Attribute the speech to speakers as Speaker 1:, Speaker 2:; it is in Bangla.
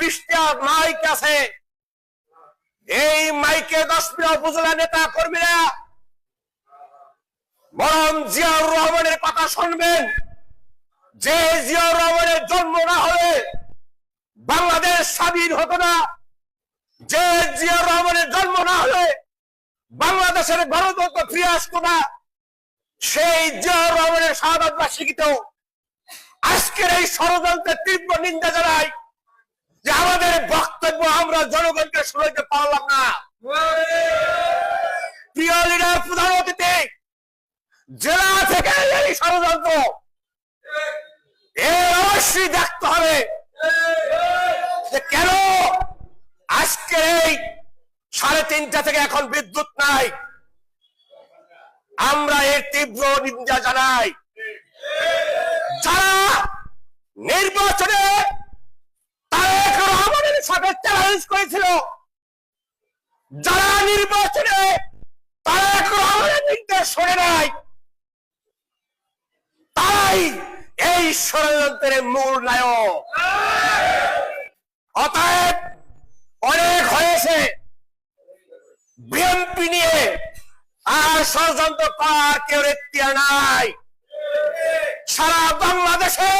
Speaker 1: 20টা মাইক আছে, এই মাইকে 10টা উপজেলা নেতা কর্মীরা বরং জিয়াউর রহমানের কথা শুনবেন। যে জিয়াউর রহমানের জন্ম না হলে বাংলাদেশ স্বাধীন হতো না, যে জিয়াউর রহমানের জন্ম না হলে বাংলাদেশের গণতন্ত্র ফিরে আসতো না, সেই জিয়াউর রহমানের শাহাদাত বার্ষিকীতেও আজকের এই ষড়যন্ত্রের তীব্র নিন্দা জানাই যে আমাদের বক্তব্য আমরা জনগণকে শোনাতে পারলাম না। প্রিয় লিডার, প্রধান অতিথি, জেলা থেকে এই ষড়যন্ত্র এর অবশ্যই দেখতে হবে যে কেন আজকে এই 3:30 থেকে এখন বিদ্যুৎ নাই। আমরা এর তীব্র নিন্দা জানাই। যারা নির্বাচনে তারেক রহমানের সাথে চ্যালেঞ্জ করেছিল, যারা নির্বাচনে তারেক রহমানের নির্দেশ শোনে নাই, তাই এই ষড়যন্ত্রের মূল নায়ক। অতএব অনেক হয়েছে, বিএনপি নিয়ে আর ষড়যন্ত্র করার কেউ এখতিয়ার নাই। সারা বাংলাদেশে